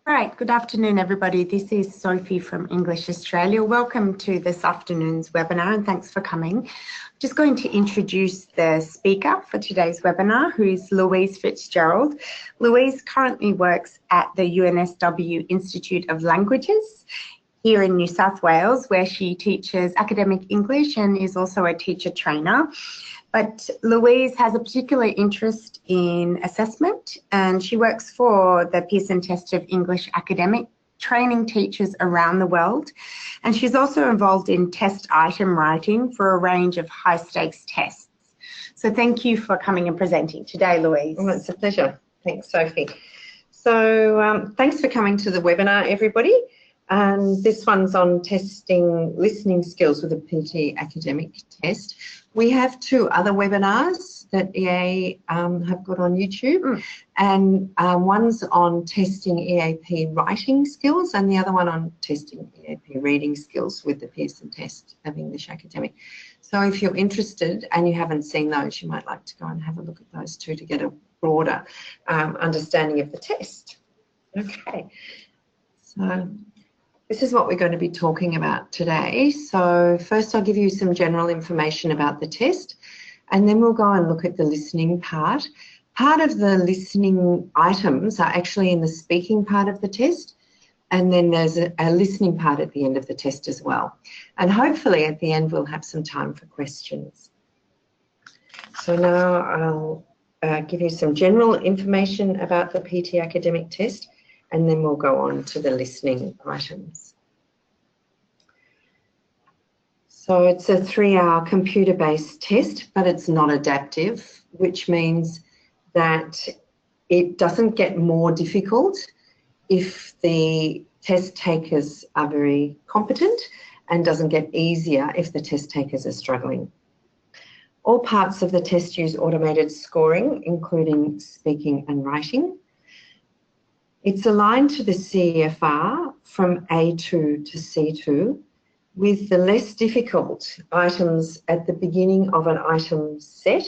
All right, good afternoon, everybody. This is Sophie from English Australia. Welcome to this afternoon's webinar and thanks for coming. I'm just going to introduce the speaker for today's webinar, who is Louise Fitzgerald. Louise currently works at the UNSW Institute of Languages here in New South Wales, where she teaches academic English and is also a teacher trainer. But Louise has a particular interest in assessment, and she works for the Pearson test of English academic training teachers around the world. And she's also involved in test item writing for a range of high stakes tests. So thank you for coming and presenting today, Louise. Well, it's a pleasure. Thanks, Sophie. So thanks for coming to the webinar, everybody. And this one's on testing listening skills with a PTE academic test. We have two other webinars that EA have got on YouTube, and one's on testing EAP writing skills and the other one on testing EAP reading skills with the Pearson test of English academic. So if you're interested and you haven't seen those, you might like to go and have a look at those two to get a broader understanding of the test. Okay, so this is what we're going to be talking about today. So first I'll give you some general information about the test, and then we'll go and look at the listening part. Part of the listening items are actually in the speaking part of the test, and then there's a listening part at the end of the test as well. And hopefully at the end we'll have some time for questions. So now I'll give you some general information about the PTE academic test, and then we'll go on to the listening items. So it's a 3-hour computer-based test, but it's not adaptive, which means that it doesn't get more difficult if the test takers are very competent, and doesn't get easier if the test takers are struggling. All parts of the test use automated scoring, including speaking and writing. It's aligned to the CEFR from A2 to C2, with the less difficult items at the beginning of an item set,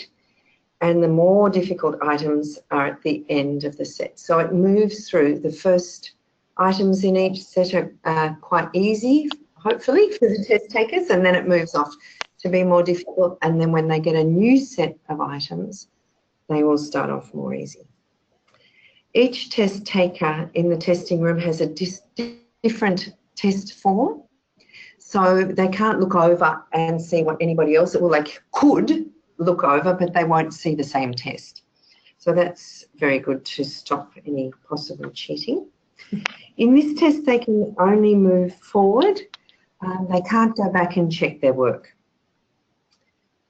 and the more difficult items are at the end of the set. So it moves through. The first items in each set are quite easy, hopefully, for the test takers, and then it moves off to be more difficult, and then when they get a new set of items, they will start off more easy. Each test taker in the testing room has a different test form, so they can't look over and see what anybody else, well, they could look over, but they won't see the same test. So that's very good to stop any possible cheating. In this test, they can only move forward. They can't go back and check their work.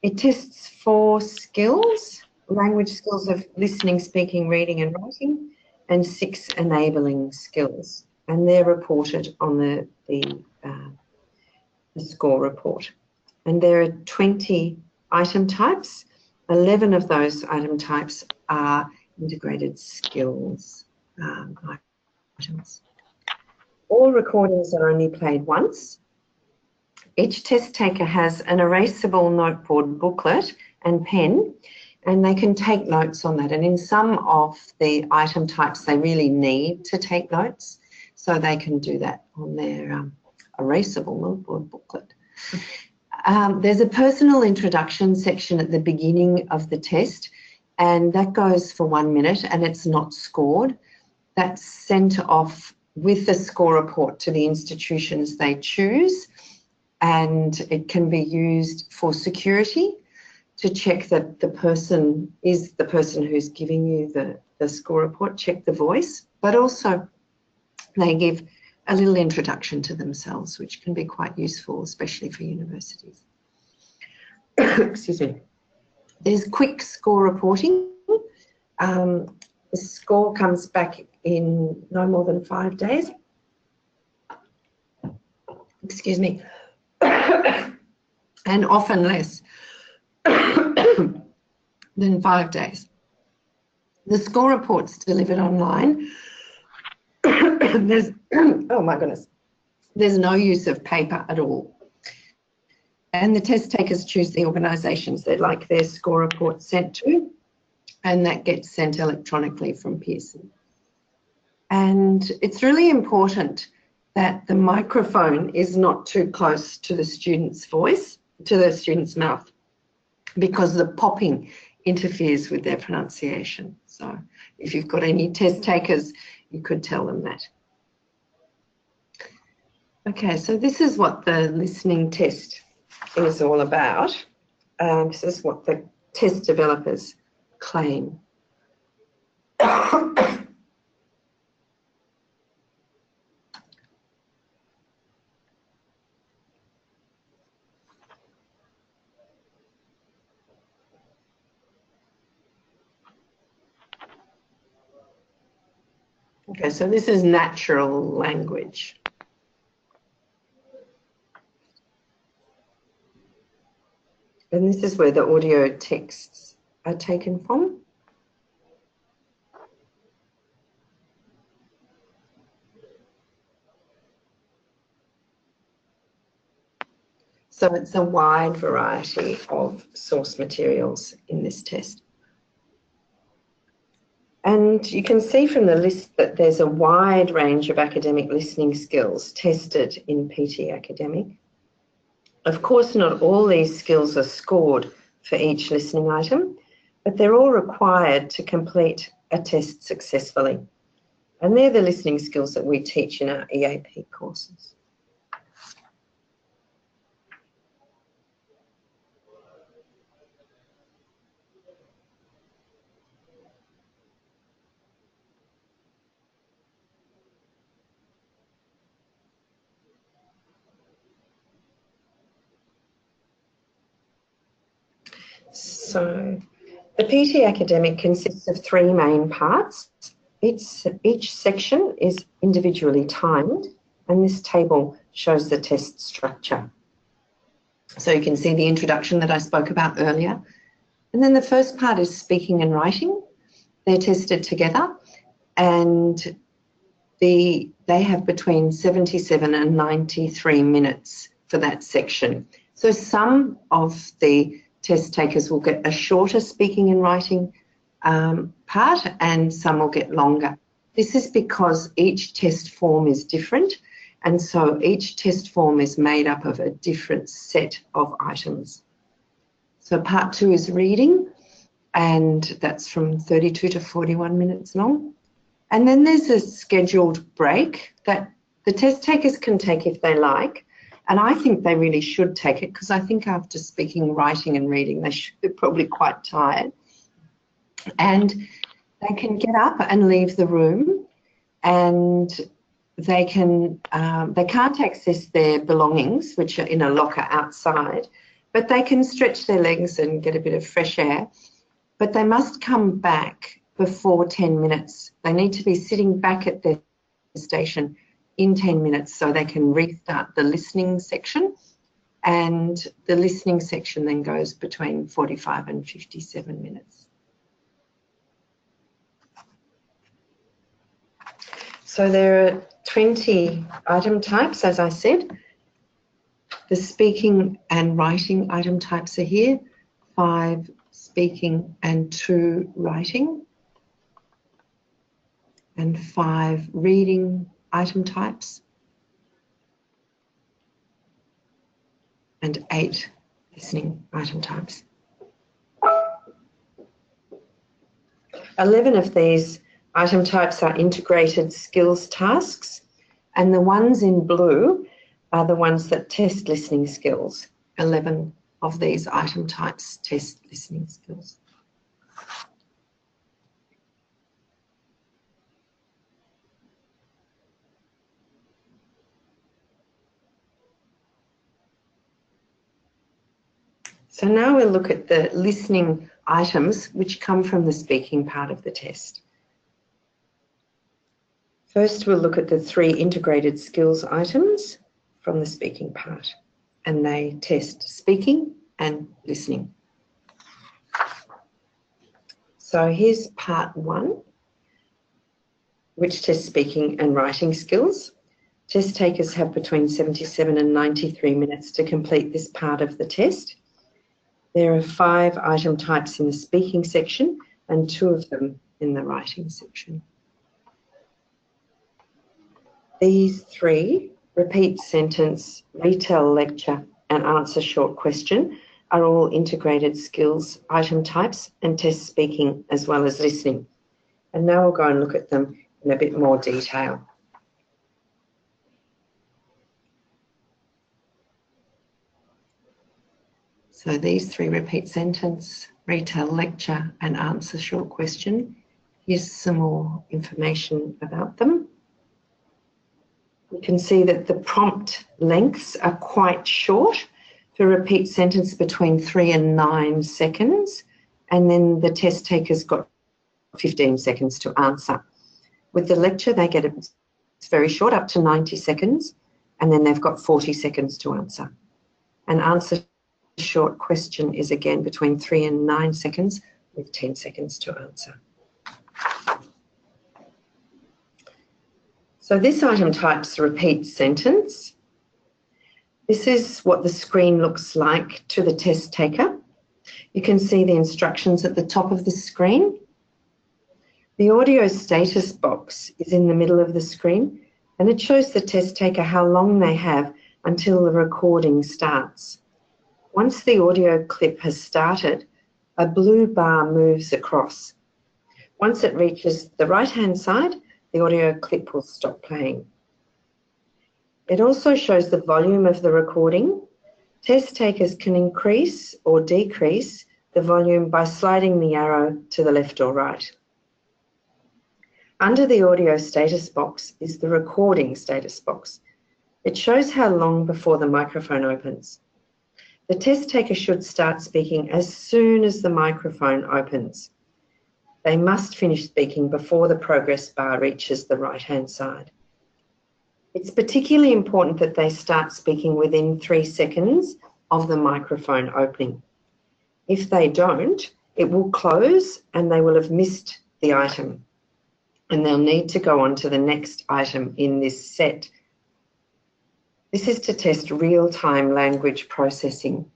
It tests 4 skills: language skills of listening, speaking, reading and writing, and 6 enabling skills, and they're reported on the score report. And there are 20 item types. 11 of those item types are integrated skills items. All recordings are only played once. Each test taker has an erasable noteboard booklet and pen, and they can take notes on that. And in some of the item types, they really need to take notes, so they can do that on their erasable noteboard booklet. There's a personal introduction section at the beginning of the test, and that goes for 1 minute, and it's not scored. That's sent off with the score report to the institutions they choose, and it can be used for security to check that the person is the person who's giving you the score report, check the voice, but also they give a little introduction to themselves, which can be quite useful, especially for universities. Excuse me. There's quick score reporting. The score comes back in no more than 5 days. Excuse me. And often less than 5 days. The score report's delivered online. There's, oh my goodness, there's no use of paper at all. And the test takers choose the organisations they'd like their score report sent to, and that gets sent electronically from Pearson. And it's really important that the microphone is not too close to the student's voice, to the student's mouth, because the popping interferes with their pronunciation. So if you've got any test takers, you could tell them that. Okay, so this is what the listening test is all about. This is what the test developers claim. Okay, so this is natural language. And this is where the audio texts are taken from. So it's a wide variety of source materials in this test. And you can see from the list that there's a wide range of academic listening skills tested in PTE Academic. Of course, not all these skills are scored for each listening item, but they're all required to complete a test successfully. And they're the listening skills that we teach in our EAP courses. So the PTE Academic consists of 3 main parts. Each section is individually timed, and this table shows the test structure. So you can see the introduction that I spoke about earlier. And then the first part is speaking and writing. They're tested together, and they have between 77 and 93 minutes for that section. So some of the test takers will get a shorter speaking and writing part, and some will get longer. This is because each test form is different, and so each test form is made up of a different set of items. So part 2 is reading, and that's from 32 to 41 minutes long. And then there's a scheduled break that the test takers can take if they like. And I think they really should take it, because I think after speaking, writing and reading, they're probably quite tired. And they can get up and leave the room, and they can't access their belongings, which are in a locker outside, but they can stretch their legs and get a bit of fresh air. But they must come back before 10 minutes. They need to be sitting back at their station in 10 minutes so they can restart the listening section, and the listening section then goes between 45 and 57 minutes. So there are 20 item types, as I said. The speaking and writing item types are here, 5 speaking and 2 writing, and 5 reading item types, and 8 listening item types. 11 of these item types are integrated skills tasks, and the ones in blue are the ones that test listening skills. 11 of these item types test listening skills. So now we'll look at the listening items which come from the speaking part of the test. First, we'll look at the 3 integrated skills items from the speaking part, and they test speaking and listening. So here's part 1, which tests speaking and writing skills. Test takers have between 77 and 93 minutes to complete this part of the test. There are 5 item types in the speaking section and 2 of them in the writing section. These three, repeat sentence, retell lecture and answer short question, are all integrated skills item types and test speaking as well as listening. And now we'll go and look at them in a bit more detail. So these three, repeat sentence, retell lecture and answer short question. Here's some more information about them. You can see that the prompt lengths are quite short. For repeat sentence, between 3 and 9 seconds, and then the test taker's got 15 seconds to answer. With the lecture, they get it's very short, up to 90 seconds, and then they've got 40 seconds to answer. An answer short question is again between 3 and 9 seconds with 10 seconds to answer. So this item type's repeat sentence. This is what the screen looks like to the test taker. You can see the instructions at the top of the screen. The audio status box is in the middle of the screen, and it shows the test taker how long they have until the recording starts. Once the audio clip has started, a blue bar moves across. Once it reaches the right-hand side, the audio clip will stop playing. It also shows the volume of the recording. Test takers can increase or decrease the volume by sliding the arrow to the left or right. Under the audio status box is the recording status box. It shows how long before the microphone opens. The test taker should start speaking as soon as the microphone opens. They must finish speaking before the progress bar reaches the right-hand side. It's particularly important that they start speaking within 3 seconds of the microphone opening. If they don't, it will close and they will have missed the item, and they'll need to go on to the next item in this set. This is to test real-time language processing.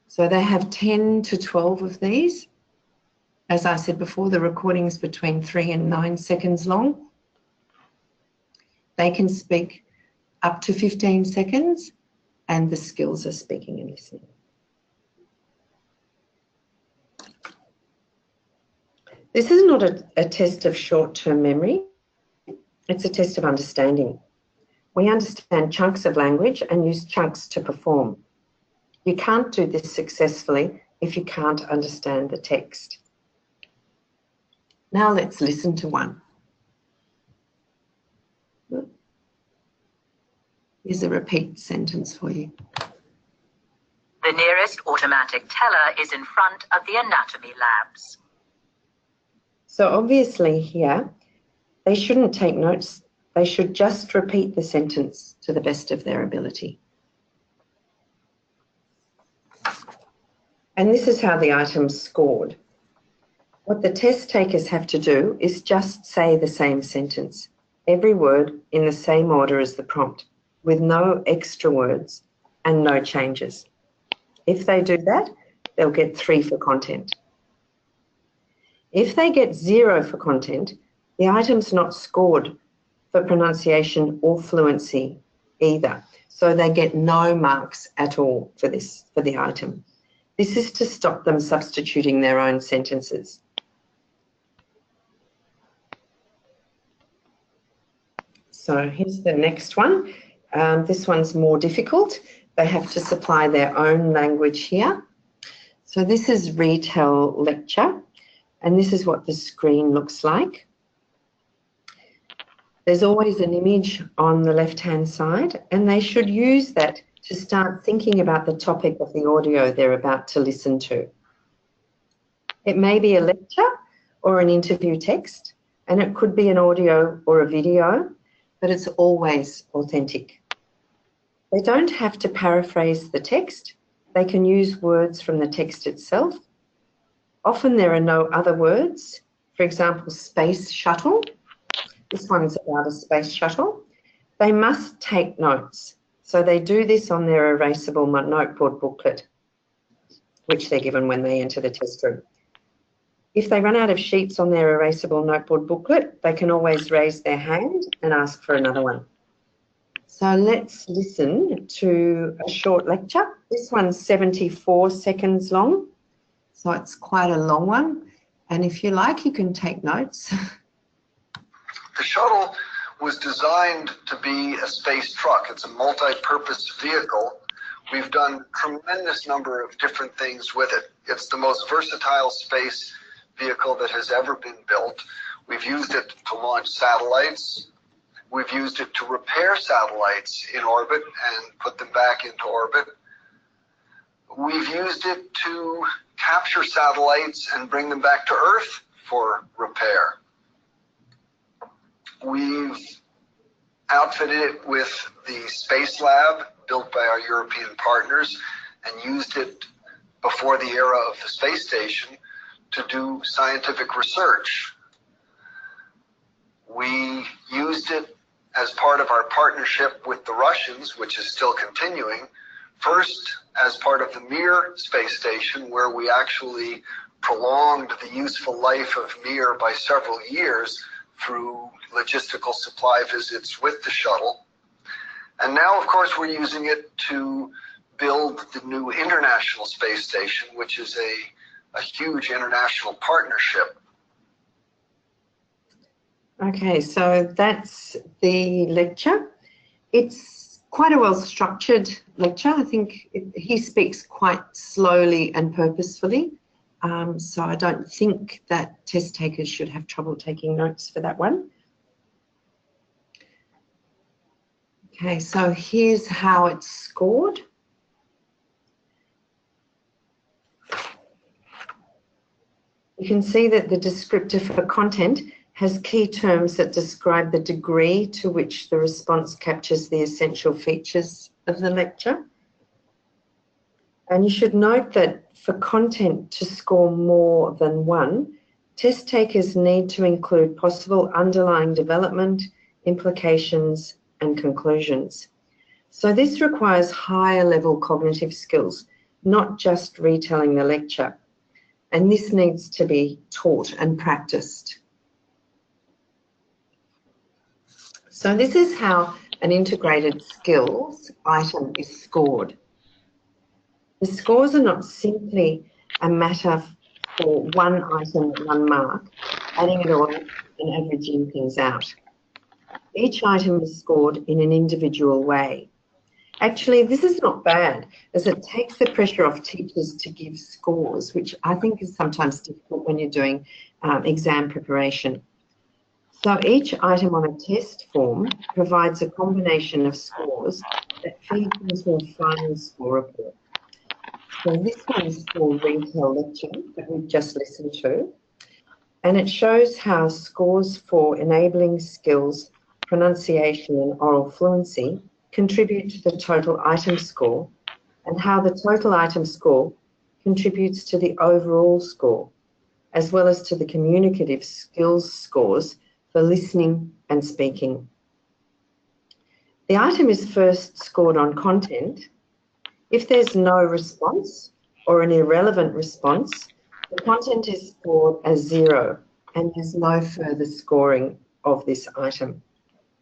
So they have 10 to 12 of these. As I said before, the recording is between 3 and 9 seconds long. They can speak up to 15 seconds, and the skills are speaking and listening. This is not a test of short-term memory. It's a test of understanding. We understand chunks of language and use chunks to perform. You can't do this successfully if you can't understand the text. Now let's listen to one. Here's a repeat sentence for you. The nearest automatic teller is in front of the anatomy labs. So obviously here, they shouldn't take notes. They should just repeat the sentence to the best of their ability. And this is how the item's scored. What the test takers have to do is just say the same sentence, every word in the same order as the prompt, with no extra words and no changes. If they do that, they'll get 3 for content. If they get 0 for content, the item's not scored for pronunciation or fluency either. So they get no marks at all for the item. This is to stop them substituting their own sentences. So here's the next one. This one's more difficult. They have to supply their own language here. So this is retell lecture, and this is what the screen looks like. There's always an image on the left-hand side, and they should use that to start thinking about the topic of the audio they're about to listen to. It may be a lecture or an interview text, and it could be an audio or a video, but it's always authentic. They don't have to paraphrase the text. They can use words from the text itself. Often there are no other words. For example, space shuttle. This one's about a space shuttle. They must take notes. So they do this on their erasable noteboard booklet, which they're given when they enter the test room. If they run out of sheets on their erasable notebook booklet, they can always raise their hand and ask for another one. So let's listen to a short lecture. This one's 74 seconds long, so it's quite a long one. And if you like, you can take notes. The shuttle was designed to be a space truck. It's a multi-purpose vehicle. We've done a tremendous number of different things with it. It's the most versatile space vehicle that has ever been built. We've used it to launch satellites. We've used it to repair satellites in orbit and put them back into orbit. We've used it to capture satellites and bring them back to Earth for repair. We've outfitted it with the Space Lab built by our European partners and used it before the era of the space station to do scientific research. We used it as part of our partnership with the Russians, which is still continuing, first as part of the Mir space station, where we actually prolonged the useful life of Mir by several years through logistical supply visits with the shuttle. And now, of course, we're using it to build the new International Space Station, which is a huge international partnership. Okay, so that's the lecture. It's quite a well-structured lecture. I think he speaks quite slowly and purposefully. So I don't think that test takers should have trouble taking notes for that one. Okay, so here's how it's scored. You can see that the descriptor for content has key terms that describe the degree to which the response captures the essential features of the lecture. And you should note that for content to score more than 1, test takers need to include possible underlying development, implications, and conclusions. So this requires higher level cognitive skills, not just retelling the lecture. And this needs to be taught and practiced. So this is how an integrated skills item is scored. The scores are not simply a matter for one item at 1 mark, adding it all and averaging things out. Each item is scored in an individual way. Actually, this is not bad, as it takes the pressure off teachers to give scores, which I think is sometimes difficult when you're doing exam preparation. So each item on a test form provides a combination of scores that feed into a final score report. So this one is called Retail Lecture that we've just listened to, and it shows how scores for enabling skills, pronunciation and oral fluency contribute to the total item score, and how the total item score contributes to the overall score, as well as to the communicative skills scores for listening and speaking. The item is first scored on content. If there's no response or an irrelevant response, the content is scored as 0 and there's no further scoring of this item.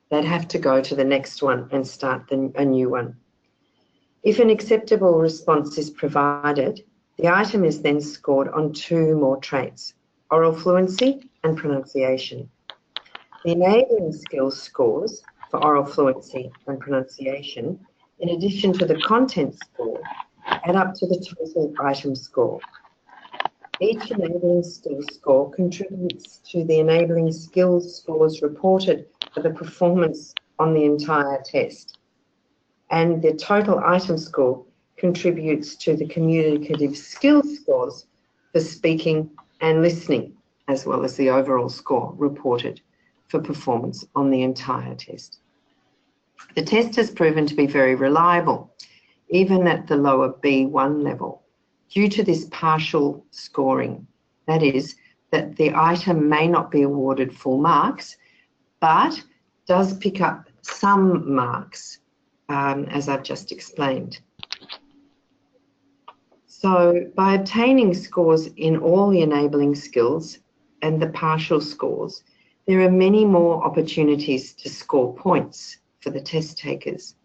They'd have to go to the next one and start a new one. If an acceptable response is provided, the item is then scored on 2 more traits, oral fluency and pronunciation. The enabling skills scores for oral fluency and pronunciation, in addition to the content score, add up to the total item score. Each enabling skills score contributes to the enabling skills scores reported for the performance on the entire test. And the total item score contributes to the communicative skills scores for speaking and listening, as well as the overall score reported for performance on the entire test. The test has proven to be very reliable, even at the lower B1 level, due to this partial scoring. That is, that the item may not be awarded full marks, but does pick up some marks, as I've just explained. So by obtaining scores in all the enabling skills and the partial scores, there are many more opportunities to score points for the test takers.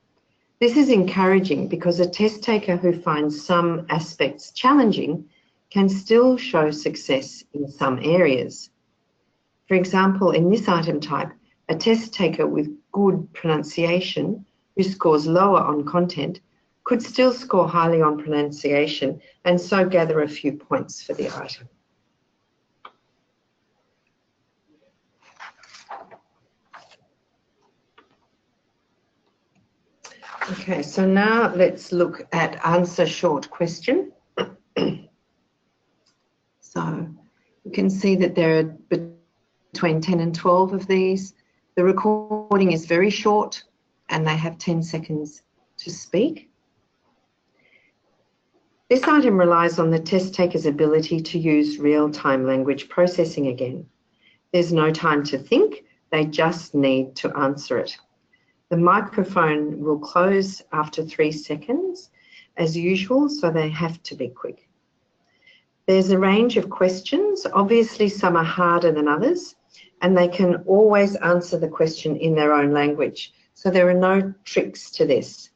This is encouraging because a test taker who finds some aspects challenging can still show success in some areas. For example, in this item type, a test taker with good pronunciation who scores lower on content could still score highly on pronunciation and so gather a few points for the item. Okay, so now let's look at answer short question. So you can see that there are between 10 and 12 of these. The recording is very short and they have 10 seconds to speak. This item relies on the test taker's ability to use real-time language processing again. There's no time to think, they just need to answer it. The microphone will close after 3 seconds as usual, so they have to be quick. There's a range of questions. Obviously, some are harder than others, and they can always answer the question in their own language. So there are no tricks to this.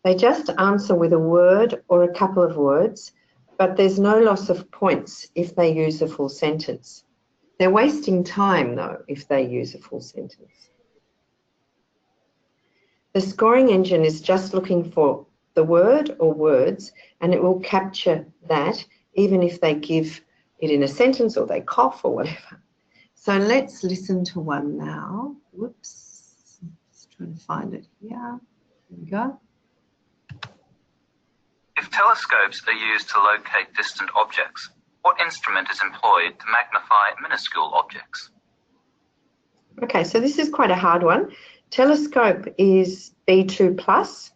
They just answer with a word or a couple of words, but there's no loss of points if they use a full sentence. They're wasting time, though, if they use a full sentence. The scoring engine is just looking for the word or words, and it will capture that even if they give it in a sentence or they cough or whatever. So let's listen to one now. Whoops, just trying to find it here. There we go. If telescopes are used to locate distant objects, what instrument is employed to magnify minuscule objects? Okay, so this is quite a hard one. Telescope is B2+,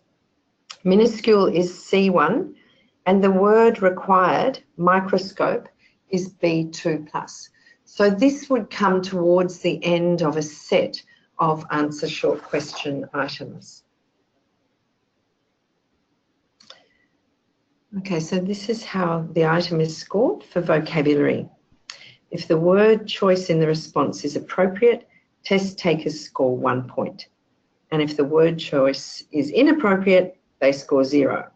minuscule is C1, and the word required, microscope, is B2+. So this would come towards the end of a set of answer short question items. Okay, so this is how the item is scored for vocabulary. If the word choice in the response is appropriate, test takers score 1 point. And if the word choice is inappropriate, they score 0.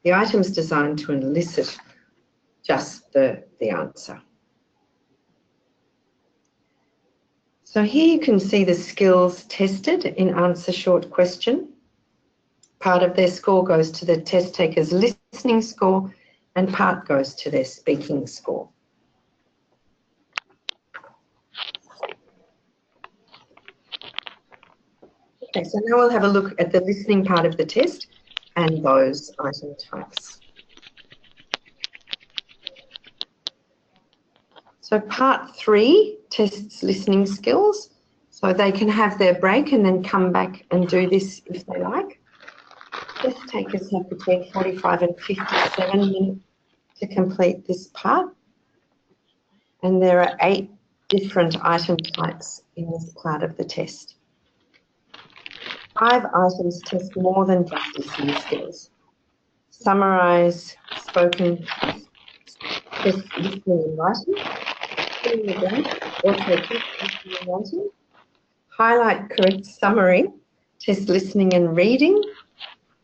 The item is designed to elicit just the answer. So here you can see the skills tested in answer short question. Part of their score goes to the test taker's listening score and part goes to their speaking score. Okay, so now we'll have a look at the listening part of the test and those item types. So part 3 tests listening skills. So they can have their break and then come back and do this if they like. Test takers have between 45 and 57 minutes to complete this part. And there are 8 different item types in this part of the test. 5 items test more than just listening skills. Summarise spoken, test listening and writing. Fill in the blank, also test listening and writing. Highlight correct summary, test listening and reading.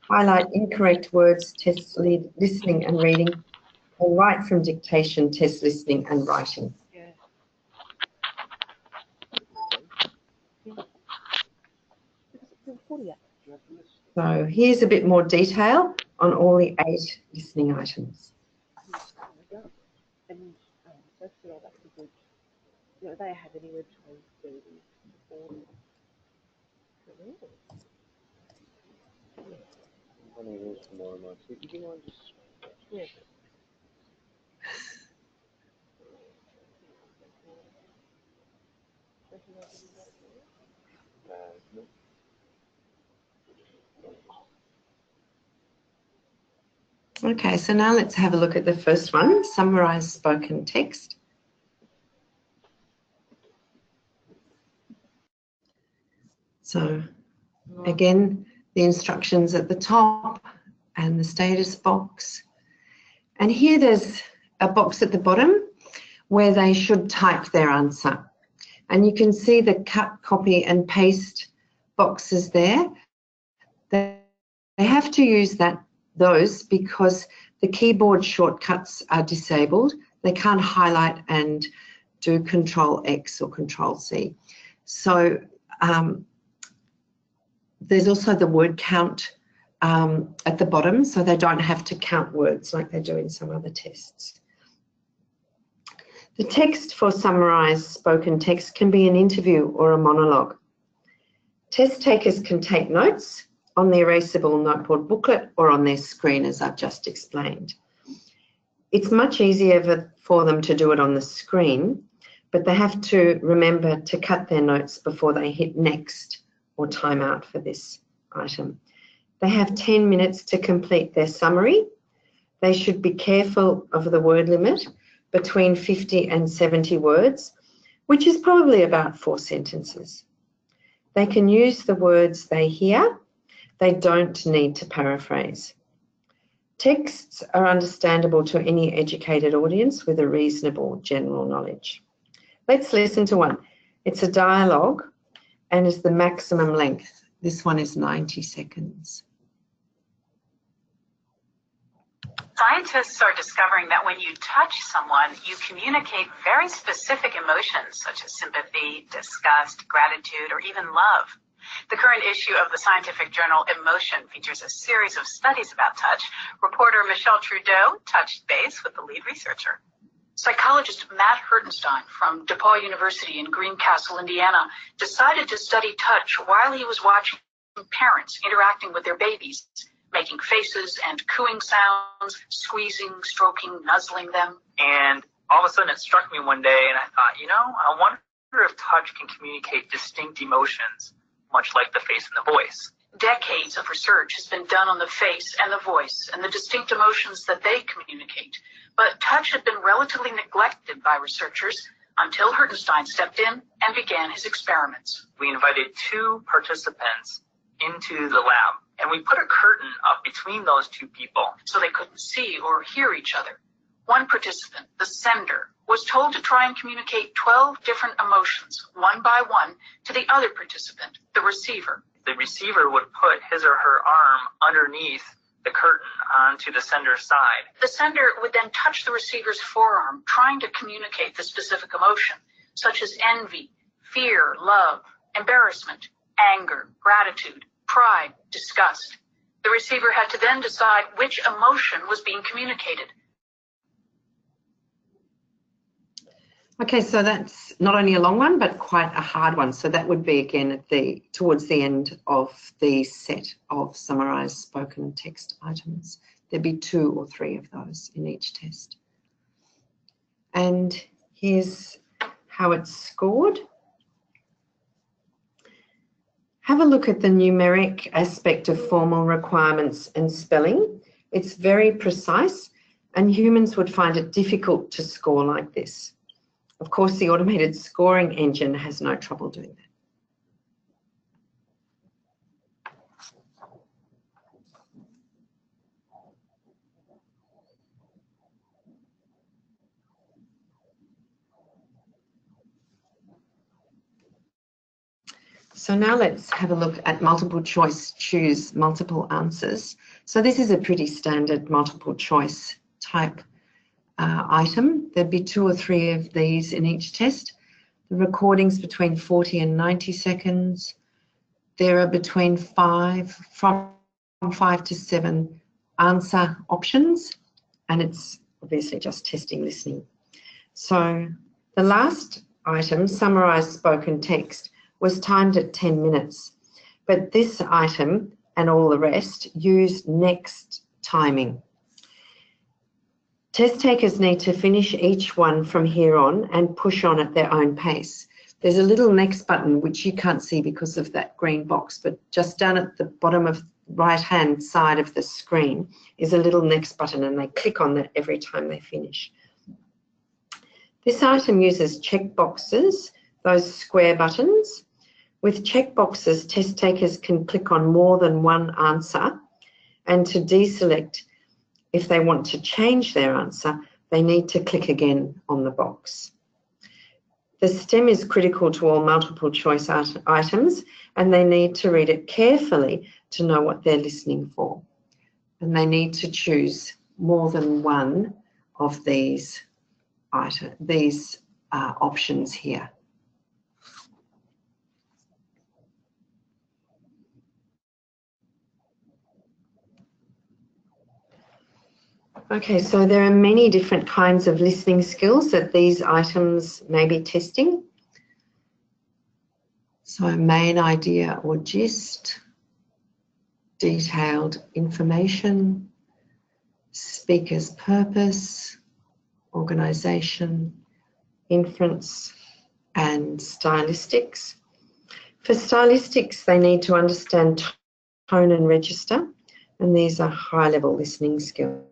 Highlight incorrect words, test listening and reading. And write from dictation, test listening and writing. So here's a bit more detail on all the 8 listening items. And first of all, that's a good, you know, they have anywhere between 30 and 40. Tomorrow night. So if you mind just Okay, so now let's have a look at the first one, summarise spoken text. So again, the instructions at the top and the status box. And here there's a box at the bottom where they should type their answer. And you can see the cut, copy and paste boxes there. They have to use those because the keyboard shortcuts are disabled. They can't highlight and do Control X or Control C. So there's also the word count at the bottom, so they don't have to count words like they do in some other tests. The text for summarised spoken text can be an interview or a monologue. Test takers can take notes on the erasable noteboard booklet or on their screen, as I've just explained. It's much easier for them to do it on the screen, but they have to remember to cut their notes before they hit next or time out for this item. They have 10 minutes to complete their summary. They should be careful of the word limit between 50 and 70 words, which is probably about 4 sentences. They can use the words they hear. They don't need to paraphrase. Texts are understandable to any educated audience with a reasonable general knowledge. Let's listen to one. It's a dialogue and is the maximum length. This one is 90 seconds. Scientists are discovering that when you touch someone, you communicate very specific emotions such as sympathy, disgust, gratitude, or even love. The current issue of the scientific journal Emotion features a series of studies about touch. Reporter Michelle Trudeau touched base with the lead researcher. Psychologist Matt Hertenstein from DePaul University in Greencastle, Indiana, decided to study touch while he was watching parents interacting with their babies, making faces and cooing sounds, squeezing, stroking, nuzzling them. And all of a sudden it struck me one day and I thought, you know, I wonder if touch can communicate distinct emotions, much like the face and the voice. Decades of research has been done on the face and the voice and the distinct emotions that they communicate. But touch had been relatively neglected by researchers until Hertenstein stepped in and began his experiments. We invited 2 participants into the lab, and we put a curtain up between those 2 people so they couldn't see or hear each other. One participant, the sender, was told to try and communicate 12 different emotions, one by one, to the other participant, the receiver. The receiver would put his or her arm underneath the curtain onto the sender's side. The sender would then touch the receiver's forearm, trying to communicate the specific emotion, such as envy, fear, love, embarrassment, anger, gratitude, pride, disgust. The receiver had to then decide which emotion was being communicated. Okay, so that's not only a long one, but quite a hard one. So that would be again at towards the end of the set of summarised spoken text items. There'd be 2 or 3 of those in each test. And here's how it's scored. Have a look at the numeric aspect of formal requirements and spelling. It's very precise, and humans would find it difficult to score like this. Of course, the automated scoring engine has no trouble doing that. So now let's have a look at multiple choice, choose multiple answers. So this is a pretty standard multiple choice type item. There'd be 2 or 3 of these in each test. The recording's between 40 and 90 seconds. There are between 5 to 7 answer options, and it's obviously just testing listening. So the last item, summarised spoken text, was timed at 10 minutes, but this item and all the rest used next timing. Test takers need to finish each one from here on and push on at their own pace. There's a little next button which you can't see because of that green box, but just down at the bottom of the right-hand side of the screen is a little next button, and they click on that every time they finish. This item uses check boxes, those square buttons. With check boxes, test takers can click on more than one answer, and to deselect if they want to change their answer, they need to click again on the box. The STEM is critical to all multiple choice items, and they need to read it carefully to know what they're listening for. And they need to choose more than one of these options here. Okay, so there are many different kinds of listening skills that these items may be testing. So main idea or gist, detailed information, speaker's purpose, organisation, inference, and stylistics. For stylistics, they need to understand tone and register, and these are high-level listening skills.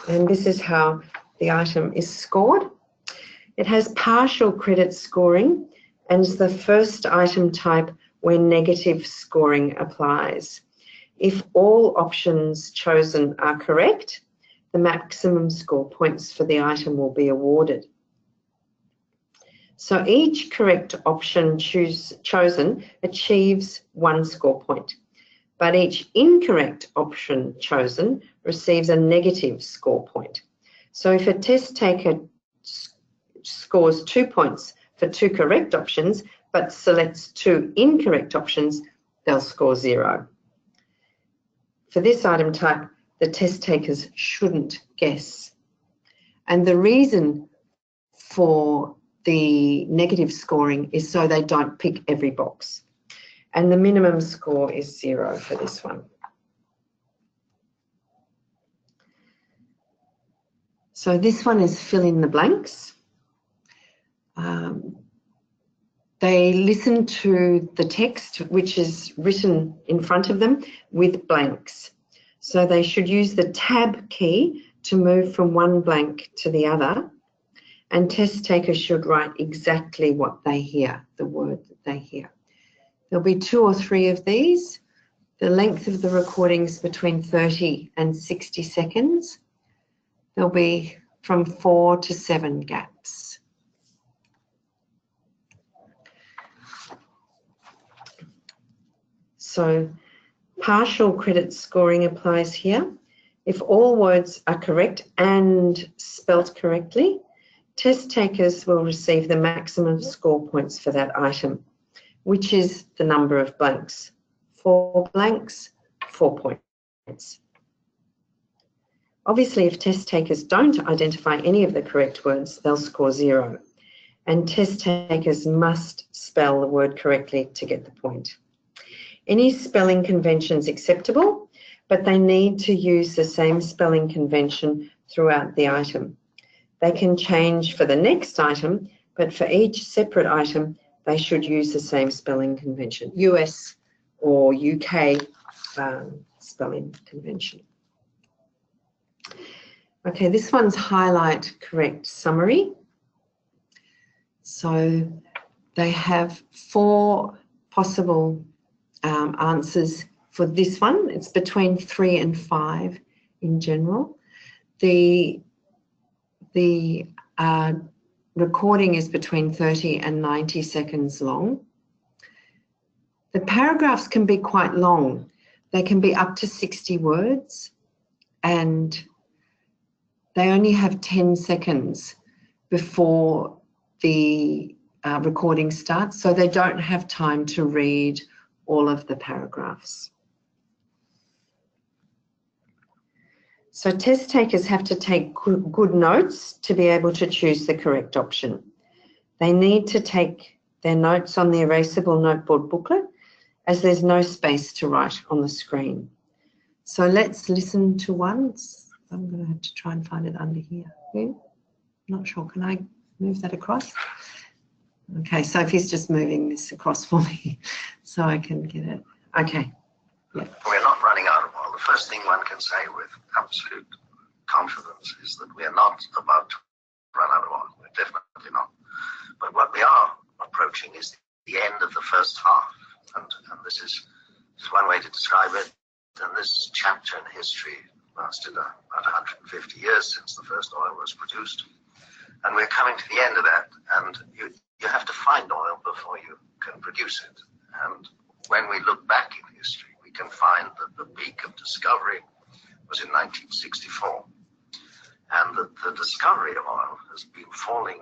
And this is how the item is scored. It has partial credit scoring and is the first item type where negative scoring applies. If all options chosen are correct, the maximum score points for the item will be awarded. So each correct option chosen achieves 1 score point, but each incorrect option chosen receives a negative score point. So if a test taker scores 2 points for 2 correct options, but selects 2 incorrect options, they'll score 0. For this item type, the test takers shouldn't guess. And the reason for the negative scoring is so they don't pick every box. And the minimum score is 0 for this one. So this one is fill in the blanks. They listen to the text which is written in front of them with blanks. So they should use the tab key to move from one blank to the other, and test takers should write exactly what they hear, the word that they hear. There'll be 2 or 3 of these. The length of the recording is between 30 and 60 seconds. There'll be from 4 to 7 gaps. So partial credit scoring applies here. If all words are correct and spelt correctly, test takers will receive the maximum score points for that item, which is the number of blanks. 4 blanks, 4 points. Obviously, if test takers don't identify any of the correct words, they'll score 0. And test takers must spell the word correctly to get the point. Any spelling convention is acceptable, but they need to use the same spelling convention throughout the item. They can change for the next item, but for each separate item, they should use the same spelling convention, US or UK spelling convention. Okay, this one's highlight correct summary. So they have 4 possible answers for this one. It's between 3 and 5 in general. The recording is between 30 and 90 seconds long. The paragraphs can be quite long. They can be up to 60 words, and they only have 10 seconds before the recording starts, so they don't have time to read all of the paragraphs. So test takers have to take good notes to be able to choose the correct option. They need to take their notes on the erasable notebook booklet, as there's no space to write on the screen. So let's listen to one. I'm going to have to try and find it under here. Not sure, can I move that across? Okay, Sophie's just moving this across for me so I can get it. Okay. Yeah. We're not running out of oil. The first thing one can say with absolute confidence is that we are not about to run out of oil. We're definitely not. But what we are approaching is the end of the first half. And this is one way to describe it. and this chapter in history lasted about 150 years since the first oil was produced. And we're coming to the end of that, and you have to find oil before you can produce it. And when we look back in history, we can find that the peak of discovery was in 1964, and that the discovery of oil has been falling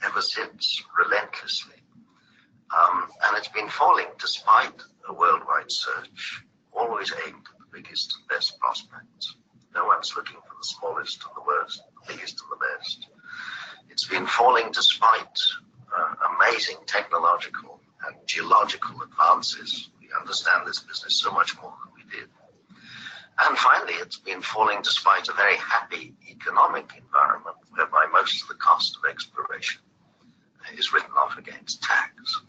ever since, relentlessly. And it's been falling despite a worldwide search, always aimed at the biggest and best prospects. No one's looking for the smallest and the worst, the biggest and the best. It's been falling despite amazing technological and geological advances. We understand this business so much more than we did. And finally, it's been falling despite a very happy economic environment whereby most of the cost of exploration is written off against tax.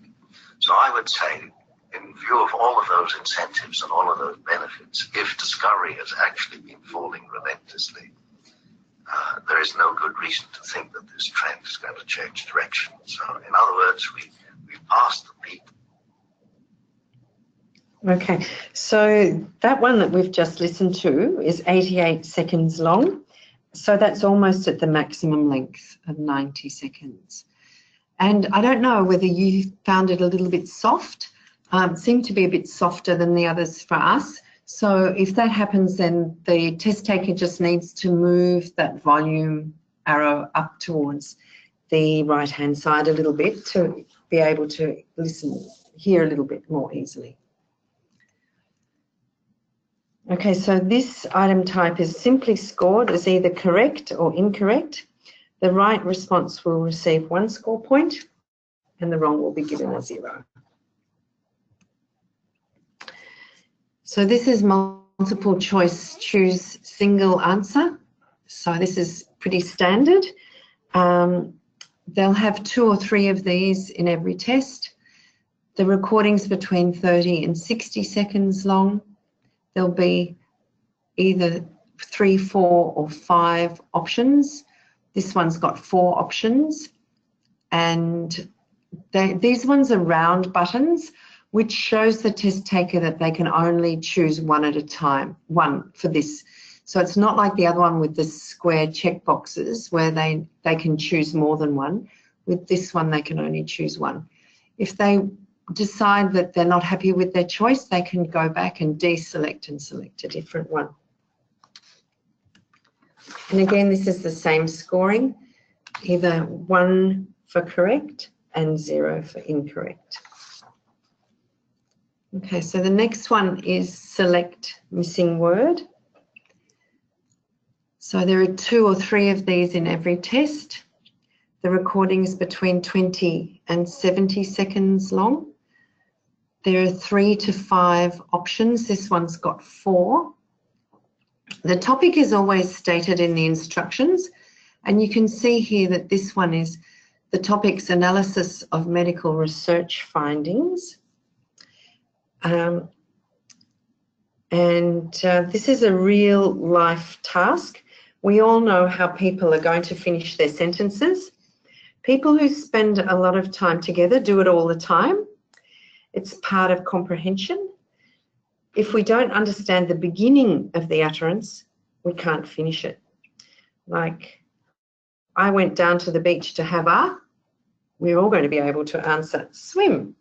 So I would say, in view of all of those incentives and all of those benefits, if discovery has actually been falling relentlessly, there is no good reason to think that this trend is going to change direction. So in other words, we've passed the peak. Okay, so that one that we've just listened to is 88 seconds long. So that's almost at the maximum length of 90 seconds. And I don't know whether you found it a little bit soft. It seemed to be a bit softer than the others for us. So if that happens, then the test taker just needs to move that volume arrow up towards the right-hand side a little bit to be able to hear a little bit more easily. Okay, so this item type is simply scored as either correct or incorrect. The right response will receive 1 score point and the wrong will be given a 0. So this is multiple choice, choose single answer. So this is pretty standard. They'll have 2 or 3 of these in every test. The recording's between 30 and 60 seconds long. There'll be either 3, 4 or 5 options. This one's got 4 options, and these ones are round buttons, which shows the test taker that they can only choose one at a time, one for this. So it's not like the other one with the square check boxes where they can choose more than one. With this one, they can only choose one. If they decide that they're not happy with their choice, they can go back and deselect and select a different one. And again, this is the same scoring, either 1 for correct and 0 for incorrect. Okay, so the next one is select missing word. So there are 2 or 3 of these in every test. The recording is between 20 and 70 seconds long. There are 3 to 5 options. This one's got 4. The topic is always stated in the instructions, and you can see here that this one is the topic's analysis of medical research findings. This is a real life task. We all know how people are going to finish their sentences. People who spend a lot of time together do it all the time. It's part of comprehension. If we don't understand the beginning of the utterance, we can't finish it. Like, I went down to the beach to have a, we're all going to be able to answer swim.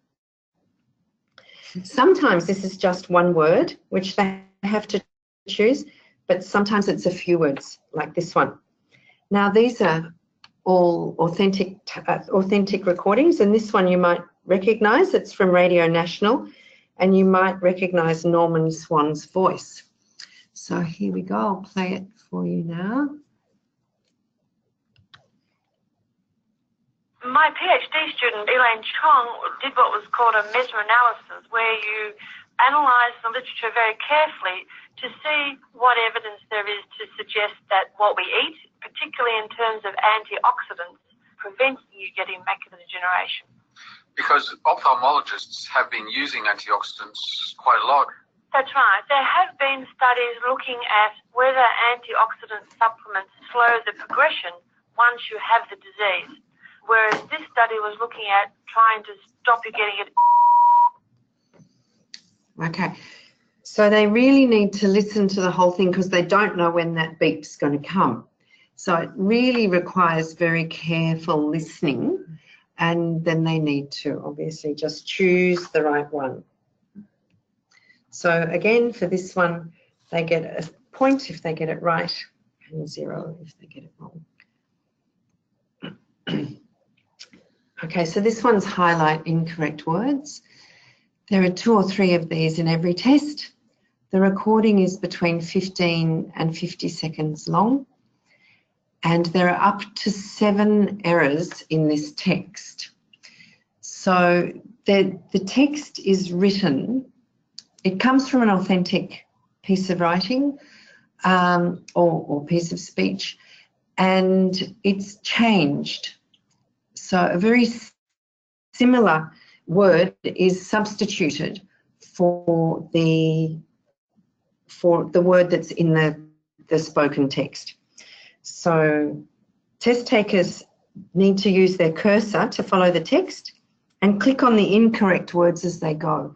Sometimes this is just one word, which they have to choose, but sometimes it's a few words, like this one. Now, these are all authentic recordings, and this one you might recognise. It's from Radio National, and you might recognise Norman Swan's voice. So here we go. I'll play it for you now. My PhD student, Elaine Chong, did what was called a meta-analysis, where you analyse the literature very carefully to see what evidence there is to suggest that what we eat, particularly in terms of antioxidants, prevents you getting macular degeneration. Because ophthalmologists have been using antioxidants quite a lot. That's right. There have been studies looking at whether antioxidant supplements slow the progression once you have the disease, whereas this study was looking at trying to stop you getting it. Okay. So they really need to listen to the whole thing because they don't know when that beep's going to come. So it really requires very careful listening, and then they need to obviously just choose the right one. So again, for this one, they get a point if they get it right and 0 if they get it wrong. Okay, so this one's highlight incorrect words. There are 2 or 3 of these in every test. The recording is between 15 and 50 seconds long, and there are up to 7 errors in this text. So the text is written, it comes from an authentic piece of writing or piece of speech, and it's changed. So a very similar word is substituted for the word that's in the spoken text. So test takers need to use their cursor to follow the text and click on the incorrect words as they go.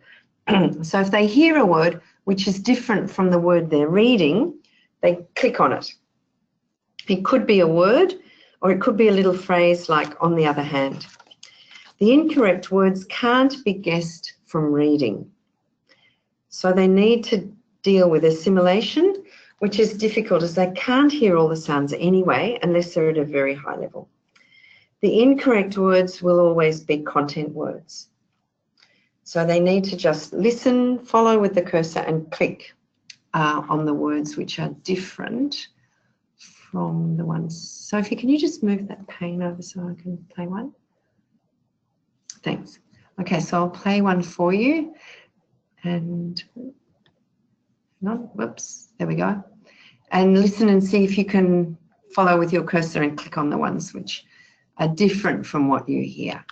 So if they hear a word which is different from the word they're reading, they click on it. It could be a word, or it could be a little phrase like "on the other hand." The incorrect words can't be guessed from reading. So they need to deal with assimilation, which is difficult as they can't hear all the sounds anyway unless they're at a very high level. The incorrect words will always be content words. So they need to just listen, follow with the cursor and click on the words which are different from the ones. Sophie, can you just move that pane over so I can play one? Thanks. Okay, so I'll play one for you. And no, whoops, there we go. And listen and see if you can follow with your cursor and click on the ones which are different from what you hear.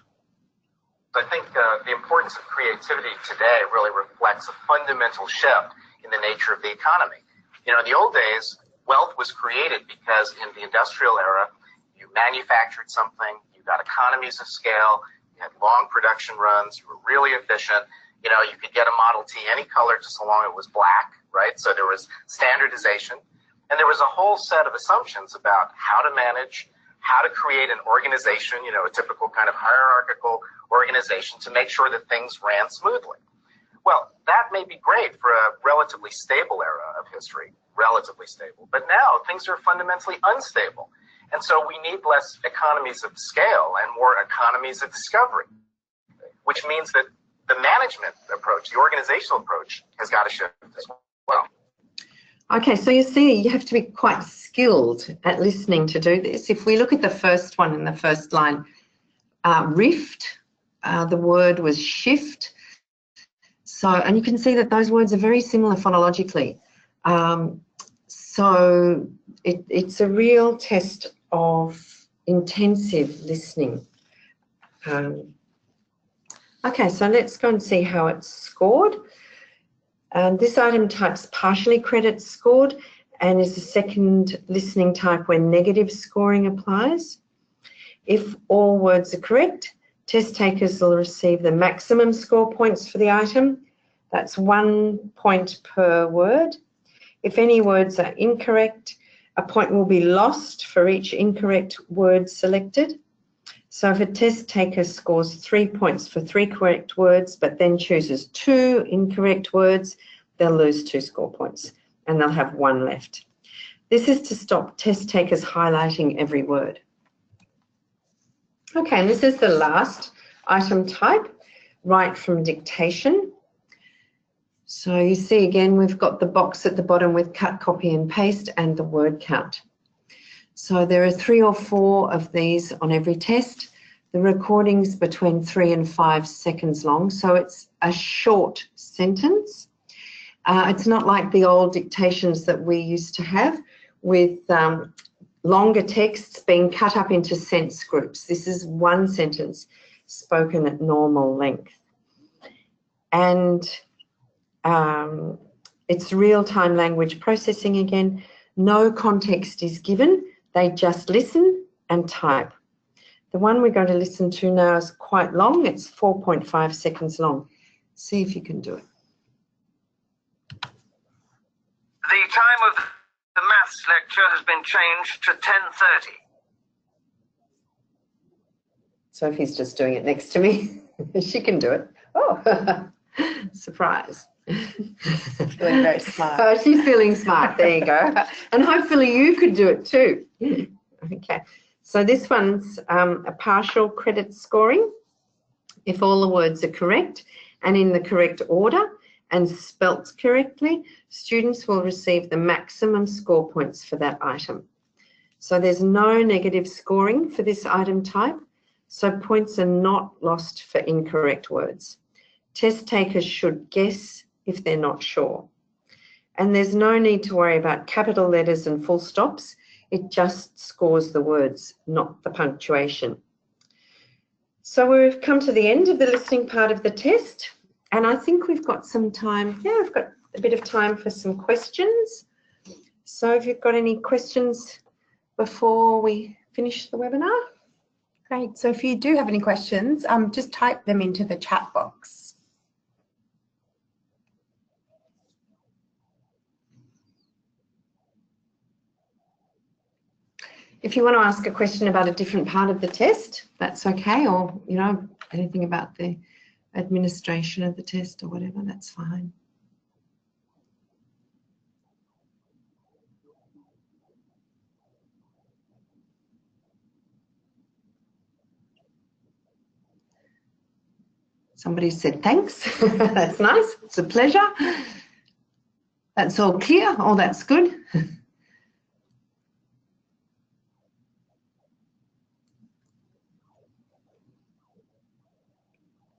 I think the importance of creativity today really reflects a fundamental shift in the nature of the economy. You know, in the old days, wealth was created because in the industrial era, you manufactured something, you got economies of scale, you had long production runs, you were really efficient. You know, you could get a Model T any color just so long as it was black, right? So there was standardization. And there was a whole set of assumptions about how to manage, how to create an organization, you know, a typical kind of hierarchical organization to make sure that things ran smoothly. Well, that may be great for a relatively stable era of history, relatively stable. But now things are fundamentally unstable. And so we need less economies of scale and more economies of discovery, which means that the management approach, the organizational approach, has got to shift as well. Okay, so you see, you have to be quite skilled at listening to do this. If we look at the first one in the first line, rift, the word was shift. So, and you can see that those words are very similar phonologically. So it's a real test of intensive listening. Okay, so let's go and see how it's scored. This item type's partially credit scored and is the second listening type where negative scoring applies. If all words are correct, test takers will receive the maximum score points for the item. That's 1 point per word. If any words are incorrect, a point will be lost for each incorrect word selected. So if a test taker scores 3 points for 3 correct words, but then chooses 2 incorrect words, they'll lose 2 score points and they'll have 1 left. This is to stop test takers highlighting every word. Okay, and this is the last item type, write from dictation. So you see again, we've got the box at the bottom with cut, copy and paste and the word count. So there are 3 or 4 of these on every test. The recording's between 3 and 5 seconds long, so it's a short sentence. It's not like the old dictations that we used to have with longer texts being cut up into sense groups. This is one sentence spoken at normal length. And it's real-time language processing again. No context is given. They just listen and type. The one we're going to listen to now is quite long. It's 4.5 seconds long. See if you can do it. The time of the maths lecture has been changed to 10:30. Sophie's just doing it next to me. She can do it. Oh, surprise. Feeling very smart. Oh, she's feeling smart. There you go. And hopefully you could do it too. Okay. So this one's a partial credit scoring. If all the words are correct and in the correct order and spelt correctly, students will receive the maximum score points for that item. So there's no negative scoring for this item type, so points are not lost for incorrect words. Test takers should guess if they're not sure. And there's no need to worry about capital letters and full stops. It just scores the words, not the punctuation. So we've come to the end of the listening part of the test, and I think we've got some time. Yeah, we've got a bit of time for some questions. So if you've got any questions before we finish the webinar. Great. So if you do have any questions, just type them into the chat box. If you want to ask a question about a different part of the test, that's okay, or, you know, anything about the administration of the test or whatever, that's fine. Somebody said thanks. That's nice. It's a pleasure. That's all clear. Oh, that's good.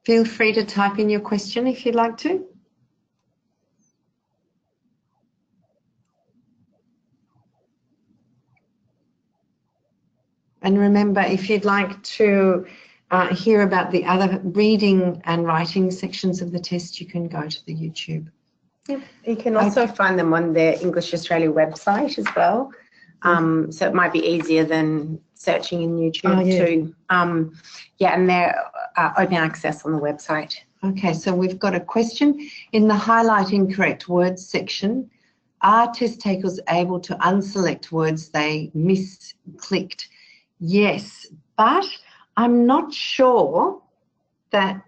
Feel free to type in your question if you'd like to. And remember, if you'd like to hear about the other reading and writing sections of the test, you can go to the YouTube. Yeah, you can also find them on the English Australia website as well. So it might be easier than searching in YouTube too. Yeah, and they're open access on the website. Okay, so we've got a question. In the highlight incorrect words section, are test takers able to unselect words they misclicked? Yes, but I'm not sure that,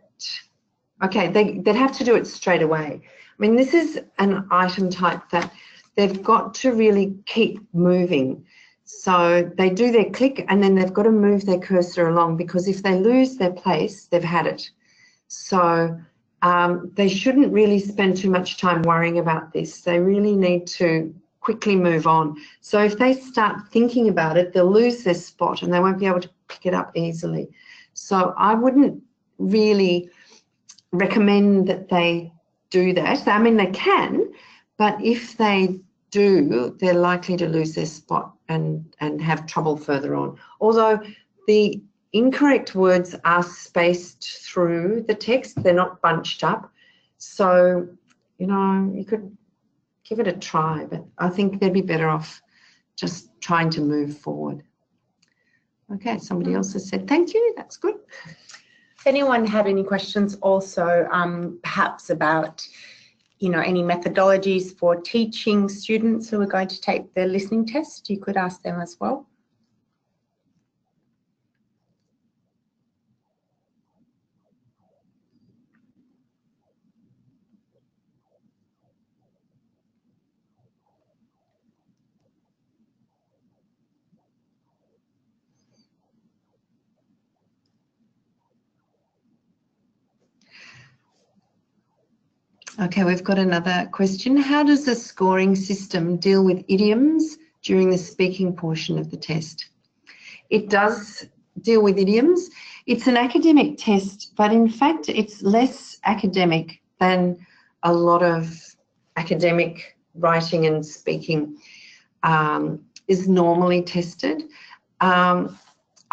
okay, they'd have to do it straight away. I mean, this is an item type that they've got to really keep moving. So they do their click and then they've got to move their cursor along, because if they lose their place, they've had it. So they shouldn't really spend too much time worrying about this. They really need to quickly move on. So if they start thinking about it, they'll lose their spot and they won't be able to pick it up easily. So I wouldn't really recommend that they do that. I mean, they can, but if they do, they're likely to lose their spot and have trouble further on. Although the incorrect words are spaced through the text, they're not bunched up. So, you know, you could give it a try, but I think they'd be better off just trying to move forward. Okay, somebody else has said thank you, that's good. If anyone had any questions also, perhaps about, you know, any methodologies for teaching students who are going to take the listening test, you could ask them as well. Okay, we've got another question. How does the scoring system deal with idioms during the speaking portion of the test? It does deal with idioms. It's an academic test, but in fact it's less academic than a lot of academic writing and speaking is normally tested.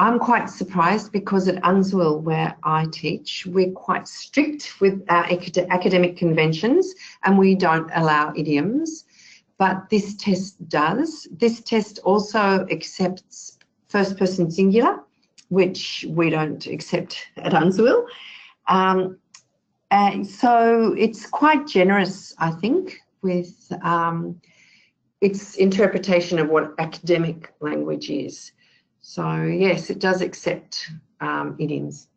I'm quite surprised because at Unswell, where I teach, we're quite strict with our academic conventions and we don't allow idioms, but this test does. This test also accepts first person singular, which we don't accept at Unswell. So it's quite generous, I think, with its interpretation of what academic language is. So yes, it does accept idioms.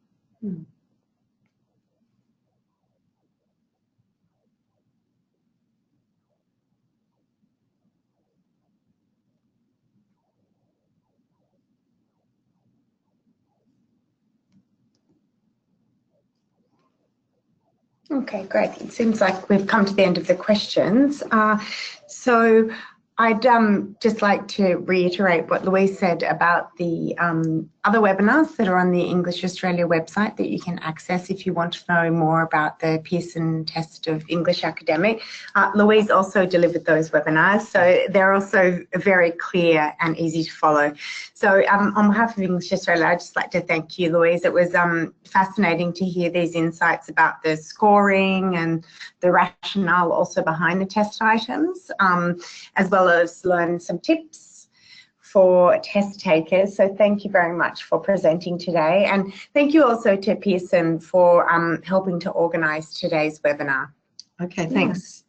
Okay, great. It seems like we've come to the end of the questions. So I'd just like to reiterate what Louise said about the other webinars that are on the English Australia website that you can access if you want to know more about the Pearson test of English academic. Louise also delivered those webinars, so they're also very clear and easy to follow. So on behalf of English Australia, I'd just like to thank you, Louise. It was fascinating to hear these insights about the scoring and the rationale also behind the test items, as well as learn some tips for test takers. So thank you very much for presenting today, and thank you also to Pearson for helping to organise today's webinar. Okay, thanks.